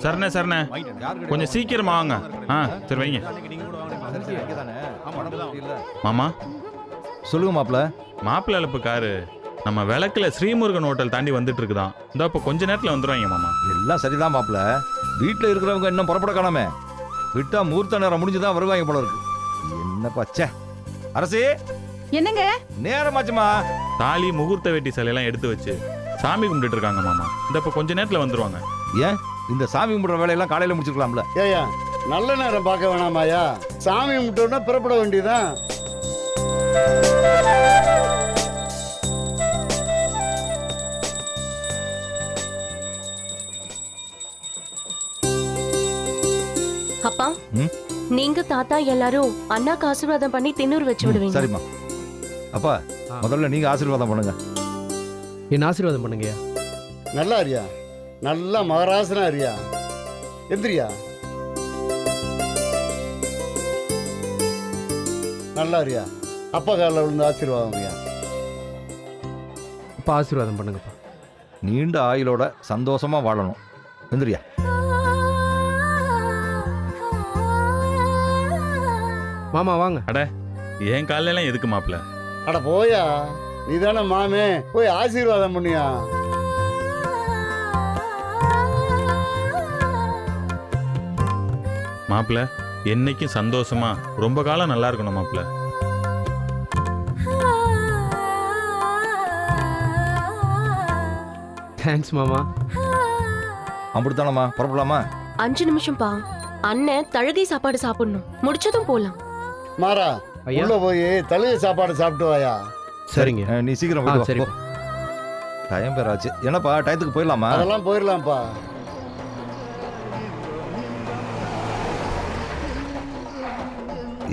சரணே சரணே, கொஞ்சம் சீக்கிரமா வாங்க. சரி வைங்க. மாமா சொல்லுங்க மாப்பிள்ள. மாப்பிள்ளை அழைப்பு காரு நம்ம விளக்குல ஸ்ரீமுருகன் ஹோட்டல் தாண்டி வந்துட்டு இருக்குதான். இந்த இப்போ கொஞ்ச நேரத்தில் வந்துடுவாங்க மாமா. எல்லாம் சரிதான் மாப்பிள்ள. வீட்டில் இருக்கிறவங்க இன்னும் புறப்பட காணாமே. விட்டா முகூர்த்த நேரம் முடிஞ்சுதான் வருவாங்க போல இருக்கு. என்ன பச்சை அரசி, என்னங்க நேரமாச்சுமா. தாலி முகூர்த்த வேட்டி சிலையெல்லாம் எடுத்து வச்சு சாமி கும்பிட்டு இருக்காங்க மாமா. இந்த இப்போ கொஞ்ச நேரத்தில் வந்துருவாங்க. ஏன் இந்த சாமி கும்பிடுற வேலையெல்லாம் காலையில முடிச்சிருக்கலாம்ல? ஏயா நல்ல நேரம் பார்க்க வேணாமாயா? சாமி கும்பிட்டோன்னா புறப்பட வேண்டியதான். அப்பா, நீங்க தாத்தா எல்லாரும் அண்ணாக்கு ஆசீர்வாதம் பண்ணி தின்னூர் வச்சு விடுவீங்க. சரிம்மா. அப்பா முதல்ல நீங்க ஆசீர்வாதம் பண்ணுங்க. என்ன ஆசீர்வாதம் பண்ணுங்கய்யா. நல்லா இருக்கியா? நல்லா மகராசனா இருக்கியா? எந்திரியா? நல்லா இருக்கியா? அப்பா காலில் விழுந்து ஆசீர்வாதம் ஐயா. அப்பா ஆசீர்வாதம் பண்ணுங்கப்பா. நீண்ட ஆயுளோட சந்தோஷமா வாழணும். எந்திரியா? மாமா வாங்க. அட என் காலையில எல்லாம் எதுக்கு மாப்பிள்ள? அட போயா, நீ தானே மாமே, போய் ஆசீர்வாதம் பண்ணியா. மாப்பிள்ள என்னைக்கும் சந்தோஷமா ரொம்ப காலம் நல்லா இருக்கணும் மாப்பிள்ள. தேங்க்ஸ் மாமா. அப்படித்தானம்மா, புறப்படலாமா? 5 நிமிஷம் பா. அண்ணன் தழுகை சாப்பாடு சாப்பிடணும், முடிச்சதும் போலாம். மாறா ஐயா. உள்ள போய் தழுகை சாப்பாடு சாப்பிட்டு வாயா. சரிங்க. நீ சீக்கிரம் ஆ, போயிட்டு சரி. வா. போ. டைம் பேராச்சு. என்னப்பா டயத்துக்கு போயிடலாமா? அதெல்லாம் போயிடலாம்ப்பா.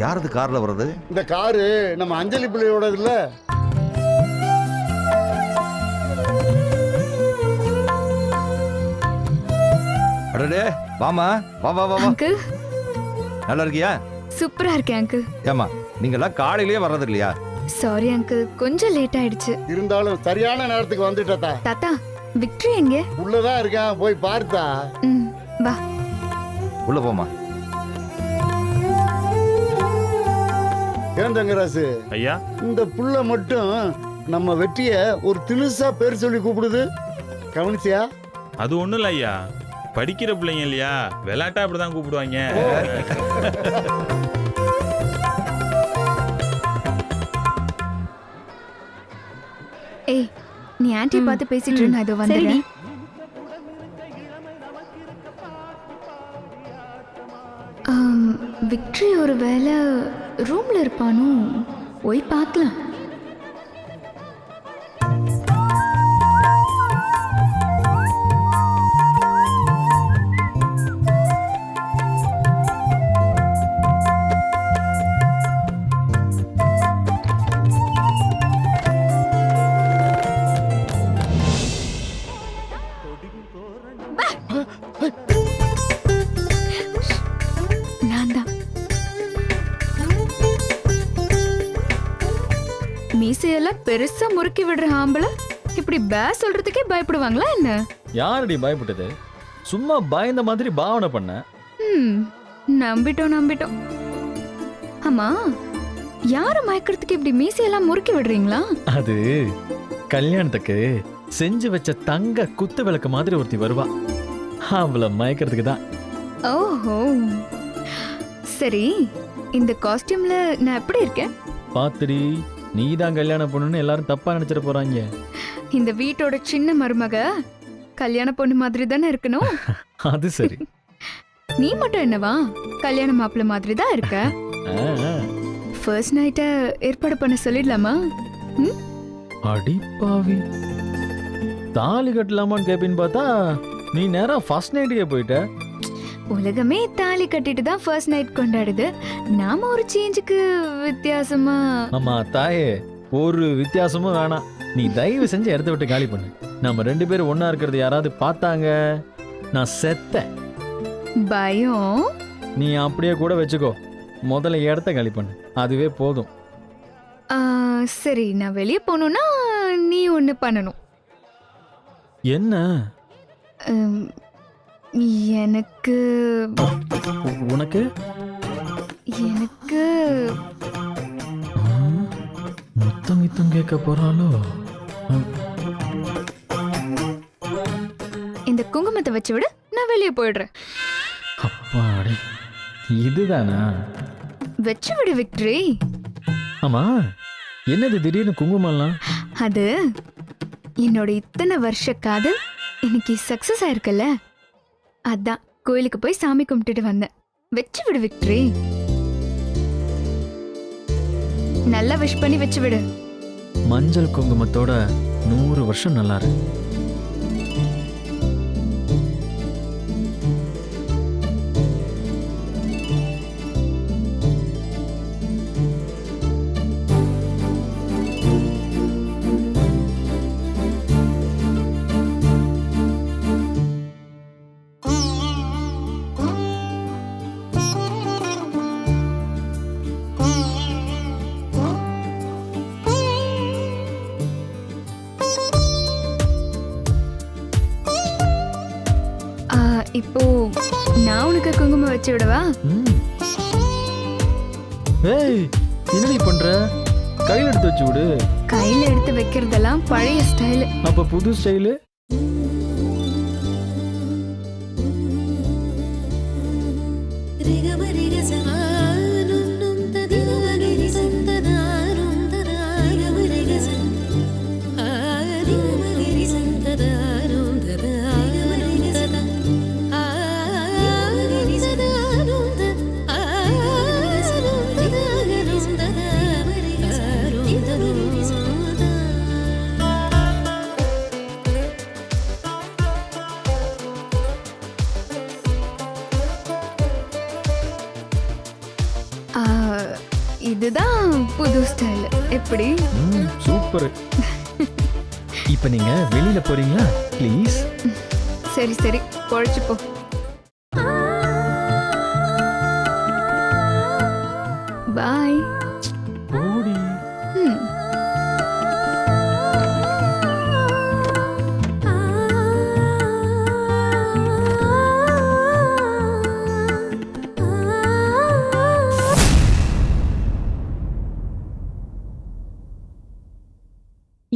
யாரது கார்ல வர்றது? இந்த காரு நம்ம அஞ்சலி பிள்ளையோட இல்ல. அடடே வாமா, வா வா வா வா. அங்கிள் நல்லா இருக்கியா? சூப்பரா இருக்கேன் அங்கிள். ஏமா நீங்க எல்லாம் காலையிலேயே வர்றது இல்லையா? சாரி அங்கிள், கொஞ்சம் லேட் ஆயிடுச்சு. இருந்தாலும் சரியான நேரத்துக்கு வந்துட்டா. தாத்தா, விக்டரி எங்க? உள்ளதான் இருக்கான், போய் பார்த்தா. ம், வா. உள்ள போமா. ஏன் தங்கராசு, ஐயா இந்த புள்ள மட்டும் நம்ம வெற்றிய ஒரு தினுசா பேர் சொல்லி கூப்பிடுது, கவனிச்சியா? அது ஒண்ணும் இல்ல ஐயா, படிக்கிற பிள்ளைங்க இல்லையா, விளையாட்டா அப்படிதான் கூப்பிடுவாங்க. ஏய், நீ ஆன்ட்டி பார்த்து பேசிட்டு இரு, நான் இதோ வந்துடுறேன். விக்டரி ஒரு வேளை ரூம்ல இருப்பானோ, போய் பார்க்கலாம். நான் தான். மீசையெல்லாம் பெருசா முறுக்கி விடுற ஆம்பளை இப்படி பே சொல்றதுக்கே பயப்படுவாங்களா என்ன? யாரடி பயப்பட்டது? சும்மா பயந்த மாதிரி பாவனை பண்ண. நம்பிட்டோம். ஆமா, யார மயக்கிறதுக்கு இப்படி மீசையெல்லாம் முறுக்கி விடுறீங்களா? அது கல்யாணத்துக்கு செஞ்சு வச்ச தங்க குத்து விளக்கு மாதிரி ஒருத்தி வருவா, அவளை மயக்கிறதுக்கு தான். ஓஹோ, சரி. இந்த காஸ்டியூம்ல நான் எப்படி இருக்கேன்? பாத்துடி, நீ தான் கல்யாணம் பொண்ணுன்னு எல்லாரும் தப்பா நினைச்சிட போறாங்க. இந்த வீட்டோட சின்ன மருமக கல்யாண பொண்ணு மாதிரி தானே இருக்கணும். அது சரி. நீ மட்டும் என்னவா, கல்யாண மாப்பிள்ளை மாதிரி தான் இருக்க. ஃபர்ஸ்ட் நைட்ட ஏற்பாடு பண்ண சொல்லிடலாமா? அடி பாவி, தாலி கட்டலாமான்னு கேப்பின்னு பார்த்தா நீ நேரா ஃபர்ஸ்ட் நைட்டுக்கே போயிட்ட. உலகமே தாலி கட்டிட்டு தான் ஃபர்ஸ்ட் நைட் கொண்டாடுது. நாம ஒரு சேஞ்சுக்கு வித்தியாசமா. ஆமா தாயே, ஒரு வித்தியாசமும் வேணாம். நீ தயவு செஞ்சு இடத்த விட்டு காலி பண்ணு. நம்ம 2 பேரும் ஒன்னா இருக்கிறது யாராவது பார்த்தாங்க, நான் செத்தேன். பயம்? நீ அப்படியே கூட வச்சுக்கோ, முதல்ல இடத்த காலி பண்ணு, அதுவே போதும். சரி, நான் வெளியே போகணும்னா நீ ஒன்று பண்ணணும். என்ன? எனக்கு உனக்கு எனக்கு முத்தம் கித்தம் கேட்க போறாளோ? இந்த குங்குமத்தை வச்சு விடு, நான் வெளியே போயிடுறேன். அப்பாடி, இதுதானா? வச்சு விடு விக்டரி. ஆமா, என்னது திடீர்னு குங்குமம்லாம்? அது என்னோட இத்தனை வருஷ காதல் இன்னைக்கு சக்சஸ் ஆயிருக்குல்ல, அதான் கோயிலுக்கு போய் சாமி கும்பிட்டுட்டு வந்தேன். வச்சு விடு விக்டரி. நல்லா விஷ் பண்ணி வச்சு விடு. மஞ்சள் குங்குமத்தோட 100 வருஷம் நல்லா இருக்கு. இப்போ நான் உனக்கு குங்குமம் வச்சு விடவா? ஏய், என்னடி பண்ற? கையில எடுத்து வச்சு விடு. கையில எடுத்து வைக்கிறதெல்லாம் பழைய ஸ்டைல். அப்ப புது ஸ்டைலு? இதுதான் புது ஸ்டைல். எப்படி? சூப்பர். இப்ப நீங்க வெளியில போறீங்களா? ப்ளீஸ். சரி சரி, பொழைச்சு போ. பாய். ஓடி.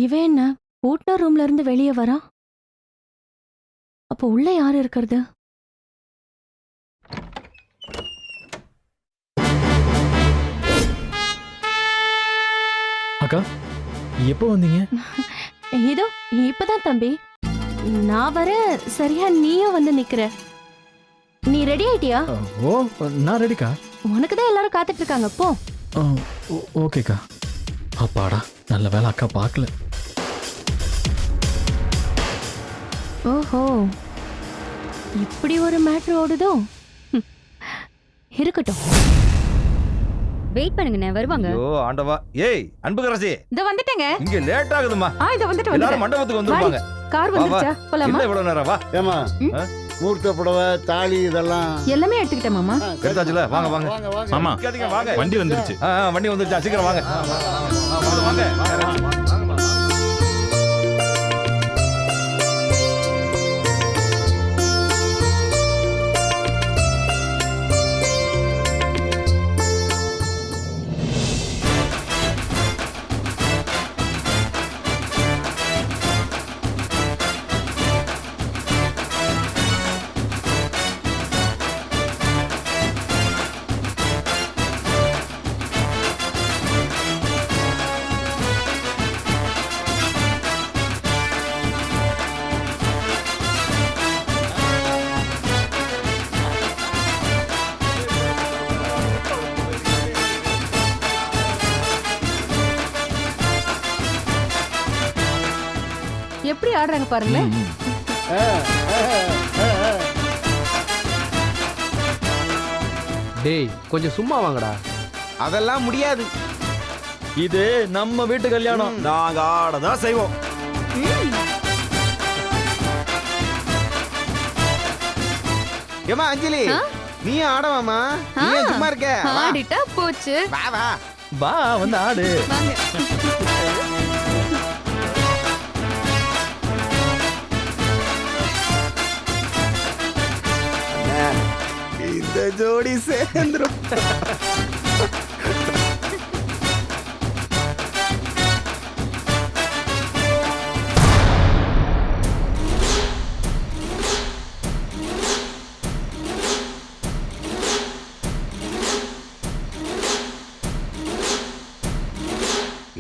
இவன் என்ன பூட்டின ரூம்ல இருந்து வெளியே வரா? அப்போ உள்ள யாரு இருக்கிறது? அக்கா, எப்போ வந்தீங்க? இதோ இப்பதான் தம்பி. நான் வர சரியா நீயும் வந்து நிக்கிற. நீ ரெடி ஆயிட்டியா? ஓ, நான் ரெடிக்கா. உனக்கு தான் எல்லாரும் காத்துட்டு இருக்காங்க, போ. ஓகேக்கா. அப்பாடா, நல்ல வேலை அக்கா பார்க்கல. ஓஹோ, இப்படி ஒரு மேட்ரு ஓடுதோ? இருக்கட்டும், வெயிட் பண்ணுங்கண்ணே, வருவாங்க. ஐயோ ஆண்டவா. ஏய் அன்புக்கரசி, இந்த வந்துட்டேங்க. இங்க லேட் ஆகுதுமா. இத வந்துட்டு எல்லாரும் மண்டபத்துக்கு வந்துருவாங்க. கார் வந்துருச்சா? போலாமா? என்ன இவ்வளவு நேரம்? வா. ஏமா மூர்த்த புடவை தாலி இதெல்லாம் எல்லாமே எடுத்துக்கிட்டேன் மாமா. எடுத்தாச்சுல? வாங்க வாங்க. மாமா, கேட்டீங்க, வாங்க. வண்டி வந்துருச்சு. வண்டி வந்துருச்சா? சீக்கிரம் வாங்க. வாங்க வாங்க. எப்படி ஆடுறாங்க பாருங்க. டேய், கொஞ்சம் சும்மா வாங்கடா. அதெல்லாம் முடியாது. இது நம்ம வீட்டு கல்யாணம். நாங்க ஆடதான் செய்வோம். ஏமா அஞ்சலி, நீ ஆடவாமா? நீ ஏன் சும்மா இருக்க? வா. ஆடிட்டா போச்சு. வா வா. வா, வந்து ஆடு. வாங்க. இந்த ஜோடி சேர்ந்துரும்.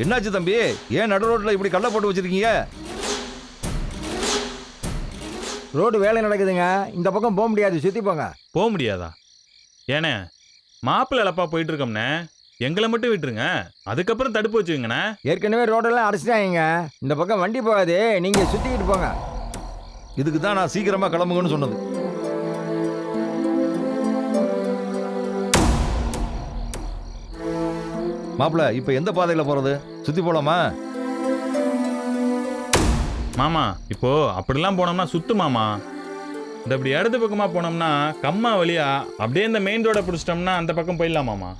என்னாச்சு தம்பி? ஏன் நடு ரோட்ல இப்படி கல்ல போட்டு வச்சிருக்கீங்க? ரோடு வேலை நடக்குதுங்க, இந்த பக்கம் போக முடியாது, சுத்தி போங்க. போக முடியாதா? ஏனே மாப்பிள்ளை இழப்பா போயிட்டு இருக்கோம்னே, எங்களை மட்டும் விட்டுருங்க, அதுக்கப்புறம் தடுப்பு வச்சுக்கங்கண்ணே. ஏற்கனவே ரோடெல்லாம் அடைச்சிட்டாங்க, இந்த பக்கம் வண்டி போகாது, நீங்க சுத்திக்கிட்டு போங்க. இதுக்கு தான் நான் சீக்கிரமா கிளம்புங்கன்னு சொன்னது. மாப்பிள்ள, இப்ப எந்த பாதையில போறது? சுத்தி போலாமா? மாமா இப்போ அப்படிலாம் போனோம்னா சுத்து மாமா. இந்த இப்படி இடது பக்கமா போனோம்னா கம்மா வழியா அப்படியே இந்த மெயின் ரோட பிடிச்சிட்டோம்னா அந்த பக்கம் போயிடலாம் மாமா.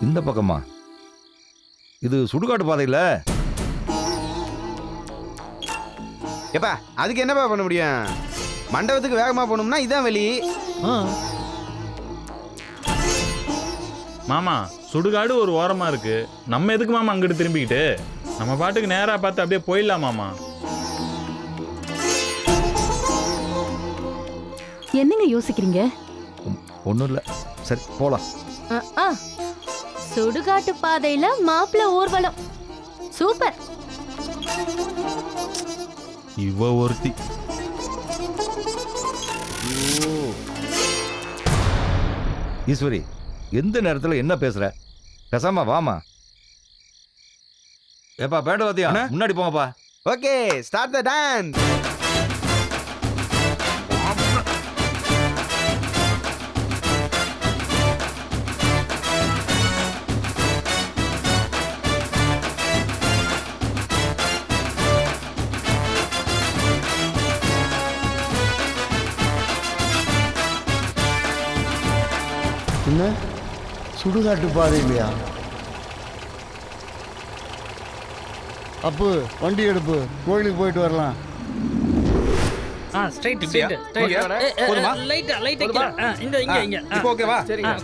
இந்த பக்கமா? இது சுடுகாட்டு பாதை இல்ல? ஏப்பா அதுக்கு என்னப்பா பண்ண முடியும்? மண்டபத்துக்கு வேகமா போகணும்னா இதான் வழி. மாமா சுடுகாடு ஒரு ஓரமா இருக்கு, நம்ம எதுக்கு மாமா அங்கிட்டு திரும்பிக்கிட்டு? நம்ம பாட்டுக்கு நேரா பார்த்து அப்படியே போயிடலாம் மாமா. என்னங்க யோசிக்கிறீங்க? ஒண்ணும் இல்ல, சரி போலாம். சுடுகாட்டு பாதையில மாப்பிள்ள ஊர்வலம், சூப்பர். இவ ஒருத்தி. ஈஸ்வரி, எந்த நேரத்துல என்ன பேசுற? பேசாம வாமா. ஏப்பா பேண்டவாத்தியா, முன்னாடி போங்கப்பா. Okay, start the dance. என்ன சுடுகாட்டு பாதை இல்லையா? அப்பு வண்டி எடுப்பு, கோயிலுக்கு போயிட்டு வரலாம். ஸ்ட்ரைட்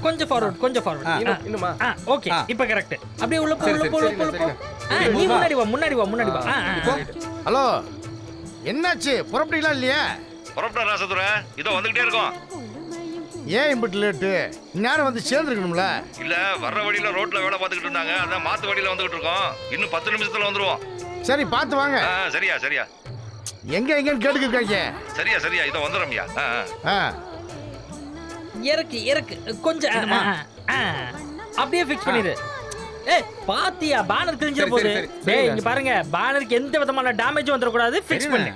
கொஞ்சம் ஃபார்வர்ட். ஓகே இப்போ கரெக்ட். அப்படியே உள்ள போ. நீ முன்னாடி வா. ஹலோ, என்னாச்சு? புறப்பட்டீங்களா இல்லையா? புறப்பட்ட ராசதுரை, இதோ வந்துகிட்டே இருக்கோம். ஏன் இப்படி லேட்டு? நேரம் வந்து சேர்ந்துருக்கணும்ல. இல்ல, வர்ற வழியில ரோட்ல வேலை பார்த்துக்கிட்டு இருந்தாங்க, அதான் மாத்து வழியில வந்துகிட்டு இருக்கோம். இன்னும் 10 நிமிஷத்துல வந்துருவோம். சரி, பார்த்து வாங்க. சரியா எங்கன்னு கேட்டுக்கிருக்காங்க. சரியா இதோ வந்துடுறோம்யா. இறக்கு கொஞ்சம் அப்படியே ஃபிக்ஸ் பண்ணிடு. ஏய் பாத்தியா, பேனர் கிழிஞ்சிர போகுது. டேய் இங்க பாருங்க, பேனருக்கு எந்த விதமான டேமேஜ் வந்துட கூடாது, ஃபிக்ஸ் பண்ணு.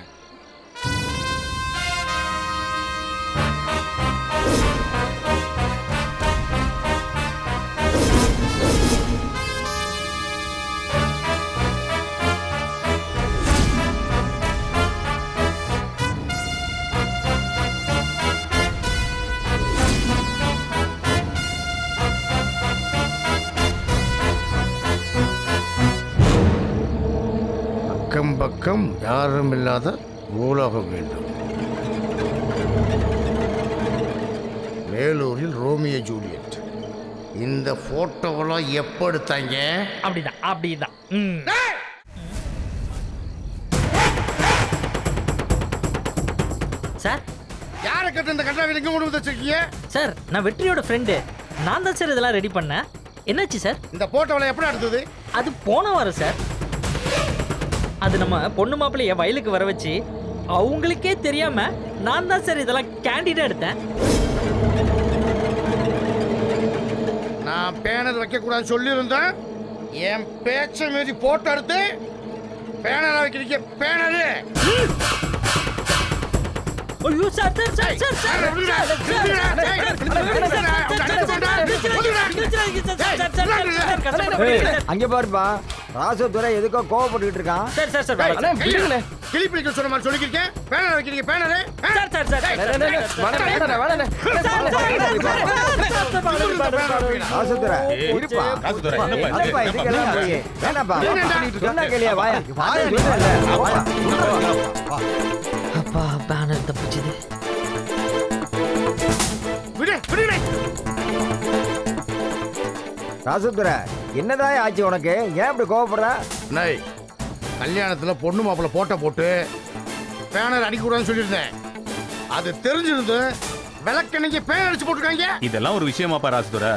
பக்கம் யாரும் இல்லாத பூலோகம் வேண்டும். வேலூரில் ரோமியோ ஜூலியட். இந்த போட்டோவெல்லாம் எப்ப எடுத்தாங்க? அப்படிதான். சார், யாரை கட்ட இந்த கட்டாவில் எங்க கொண்டு வந்து வச்சிருக்கீங்க? சார், நான் வெற்றியோட ஃப்ரெண்டு, நான் தான் சார் இதெல்லாம் ரெடி பண்ணேன். என்னாச்சு சார்? இந்த போட்டோவெல்லாம் எப்படி எடுத்தது? அது போன வாரம் சார். அது நம்ம பொண்ணு மாப்பிள்ளைய வயலுக்கு வர வச்சு அவங்களுக்கே தெரியாம நான் தான் சார் இதெல்லாம் கேண்டிடா எடுத்தேன். நான் பேனர் வைக்க கூடாது சொல்லியிருந்தேன். என் பேச்சை மீறி போட்டோ எடுத்து பேனர் வைக்கிறீங்க. பேனரு ஐயோ சார் அங்க பாருப்பா, ராசதுரை எதுக்கோ கோவப்பட்டுக்கிட்டு இருக்கான். கிளிப்பிடிக்க சொன்ன மாதிரி சொல்லிக்கிறேன். பேனர் வைக்கிறீங்க. பேனரு ராசதுரை இருப்பா. அப்பா இதுக்கெல்லாம் வேணாப்பா, சொன்னா கேளியா? வாயா. அப்பா பேனர் தப்பிச்சுது. விடு விடு. ராசதுரை என்னதான் ஆச்சு உனக்கு? ஏன் இப்படி கோவப்படுற? நை கல்யாணத்துல பொண்ணு மாப்பிள்ள போட்டோ போட்டு பேனர் அடிக்கக்கூடாதுன்னு சொல்லியிருந்தேன். அது தெரிஞ்சிருந்து விளக்கணிக்கு பேனர் அடிச்சு போட்டுருக்காங்க. இதெல்லாம் ஒரு விஷயமாப்பா ராசுதுரை?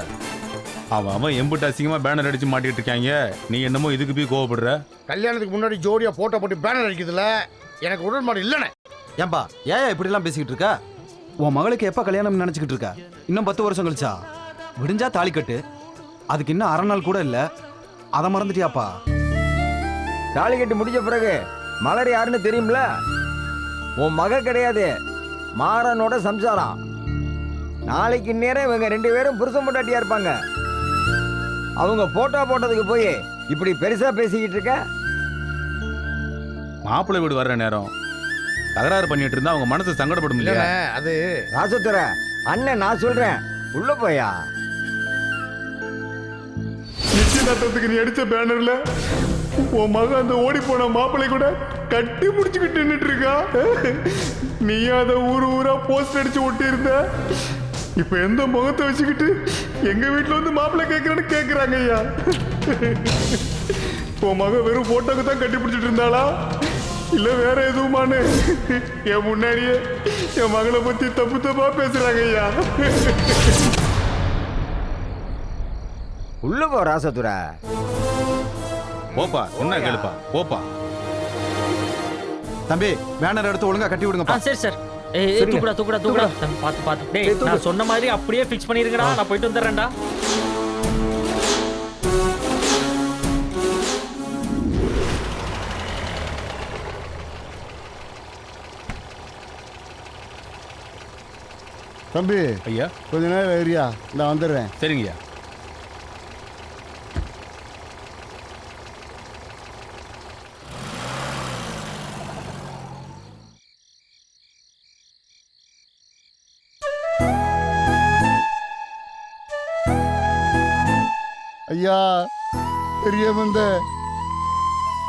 அவன் எம்புட்டு அசிங்கமா பேனர் அடிச்சு மாட்டிட்டு இருக்காங்க, நீ என்னமோ இதுக்கு போய் கோவப்படுற? கல்யாணத்துக்கு முன்னாடி ஜோடியா போட்டோ போட்டு பேனர் அடிக்கிறதுல எனக்கு உடன்பாடு இல்லைண்ணே. ஏன்பா ஏன் இப்படி எல்லாம் பேசிக்கிட்டு இருக்க? உன் மகளுக்கு எப்ப கல்யாணம் நினைச்சுக்கிட்டு இருக்க? இன்னும் 10 வருஷம் கழிச்சா? விடிஞ்சா தாலி கட்டு. அதுக்கு இன்னும் அரை நாள் கூட இல்ல, அதை மறந்துட்டியாப்பா? தாலி கட்டி முடிஞ்ச பிறகு மலர் யாருன்னு தெரியும்ல? உன் மக கிடையாது, மாறனோட சம்சாரம். நாளைக்கு நேரம் இவங்க 2 பேரும் புருஷன் பொண்டாட்டியா இருப்பாங்க. அவங்க போட்டோ போட்டதுக்கு போய் இப்படி பெருசா பேசிக்கிட்டு இருக்க? மாப்பிள்ளை வீடு வர்ற நேரம் தகராறு பண்ணிட்டு இருந்தா அவங்க மனசு சங்கடப்படும் இல்லையா? அது ராசதுரை அண்ணன் நான் சொல்றேன், உள்ள போயா. நிச்சயதார்த்தத்துக்கு நீ அடிச்ச பேனர்ல உன் மகன் அந்த ஓடி போன மாப்பிள்ளை கூட கட்டி முடிச்சுக்கிட்டு நின்றுட்டு இருக்கா. நீ அதை ஊரா போஸ்ட் அடிச்சு ஒட்டி இருந்த. இப்ப எந்த முகத்தை வச்சுக்கிட்டு எங்க வீட்டுல வந்து மாப்பிள்ளை கேட்கறன்னு கேக்குறாங்க ஐயா. உன் மகன் வெறும் போட்டோக்கு தான் கட்டி பிடிச்சிட்டு இருந்தாளா இல்ல வேற எதுவுமானு என் முன்னாடியே என் மகளை பத்தி தப்பு தப்பா பேசுறாங்க ஐயா. உள்ள போ ராசதுரை. போப்பா, என்ன கேளுப்பா, போப்பா. தம்பி பேனர் எடுத்து ஒழுங்கா கட்டி விடுங்கப்பா. சரி சார். ஏய் தூக்குடா தூக்குடா தூக்குடா. பாத்து பாத்து. டேய் நான் சொன்ன மாதிரி அப்படியே ஃபிக்ஸ் பண்ணிருங்கடா. நான் போயிட்டு வந்துறேன்டா. தம்பி ஐயா கொஞ்ச நேரம் ஏரியா நான் வந்துடுறேன். சரிங்கய்யா. ஐயா பெரிய வந்த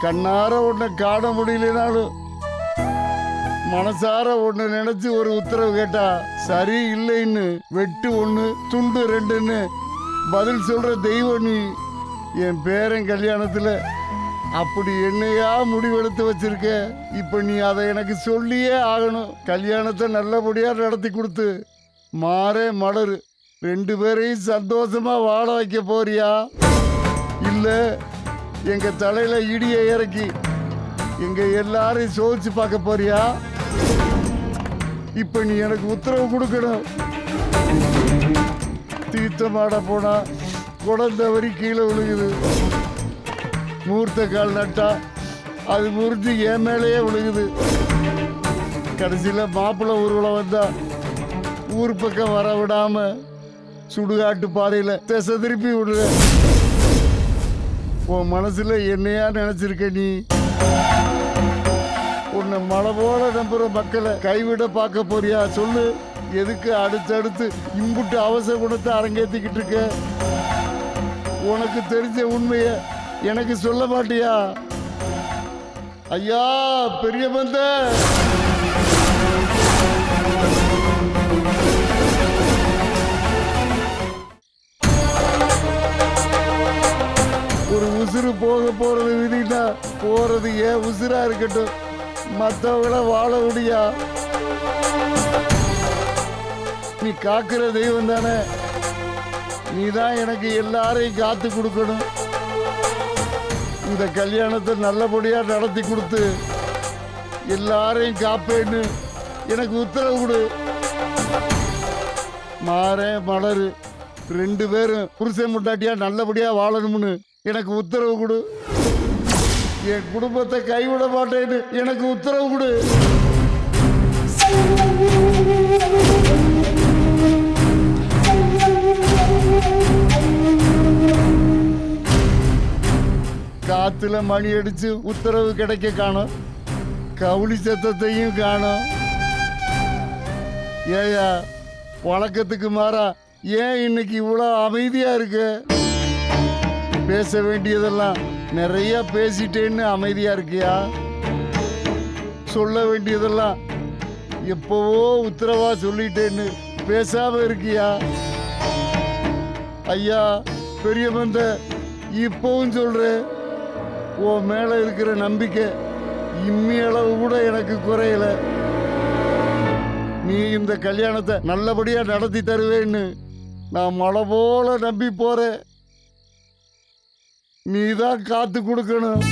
கண்ணார ஒன்றை காண முடியலனாலும் மனசார ஒன்று நினைச்சு ஒரு உத்தரவு கேட்டா சரி இல்லைன்னு வெட்டு 1 துண்டு 2ன்னு பதில் சொல்ற தெய்வம் நீ. என் பேரன் கல்யாணத்துல அப்படி என்னையா முடிவெடுத்து வச்சிருக்க. இப்ப நீ அதை எனக்கு சொல்லியே ஆகணும். கல்யாணத்தை நல்லபடியா நடத்தி கொடுத்து மாறே மலரு 2 பேரையும் சந்தோஷமா வாழ வைக்க போறியா இல்ல எங்க தலையில இடிய இறக்கி எங்க எல்லாரையும் சோதிச்சு பார்க்க போறியா? இப்ப நீ எனக்கு உத்தரவு கொடுக்கணும். தீர்த்தமாட போனா குடந்தவரி கீழே விழுகுது. மூர்த்த கால் நட்டா அது முறிஞ்சு என் மேலேயே விழுகுது. கடைசியில மாப்பிள்ளை ஊர்வலம் வந்தா ஊர் பக்கம் வர விடாம சுடுகாட்டு பாதையில திசை திருப்பி விடுற. உன் மனசுல என்னையா நினைச்சிருக்க நீ? உன்னை மலை போல நம்புற மக்களை கைவிட பார்க்க போறியா சொல்லு. எதுக்கு அடுத்தடுத்து இம்புட்டு அவசர குணத்தை அரங்கேற்றிக்கிட்டு இருக்க? உனக்கு தெரிஞ்ச உண்மைய எனக்கு சொல்ல மாட்டியா? ஐயா பெரிய பந்த ஒரு உசுறு போக போறது விதினா போறது ஏன் உசுரா இருக்கட்டும், மற்றவங்கள வாழ முடியா? நீ காக்குற தெய்வம் தானே, நீ தான் எனக்கு எல்லாரையும் காத்து கொடுக்கணும். இந்த கல்யாணத்தை நல்லபடியா நடத்தி கொடுத்து எல்லாரையும் காப்பேன்னு எனக்கு உத்தரவு கொடு. மாறே மலரு 2 பேரும் புருஷன் முட்டாட்டியா நல்லபடியா வாழணும்னு எனக்கு உத்தரவு கொடு. என் குடும்பத்தை கைவிட மாட்டேன்னு எனக்கு உத்தரவு கொடு. காத்துல மணி அடிச்சு உத்தரவு கிடைக்க காணோம், கவுளி சத்தத்தையும் காணோம். ஏயா வழக்கத்துக்கு மாறா ஏன் இன்னைக்கு இவ்வளோ அமைதியா இருக்கு? பேச வேண்டியதெல்லாம் நிறைய பேசிட்டேன்னு அமைதியா இருக்கியா? சொல்ல வேண்டியதெல்லாம் எப்பவோ உத்தரவா சொல்லிட்டேன்னு பேசாம இருக்கியா? ஐயா பெரிய மந்த, இப்பவும் சொல்றேன், உன் மேல இருக்கிற நம்பிக்கை இம்மி அளவு கூட எனக்கு குறையல. நீ இந்த கல்யாணத்தை நல்லபடியா நடத்தி தருவேன்னு நான் மழை போல நம்பி போறேன். நீதான் காத்து கொடுக்கணும்.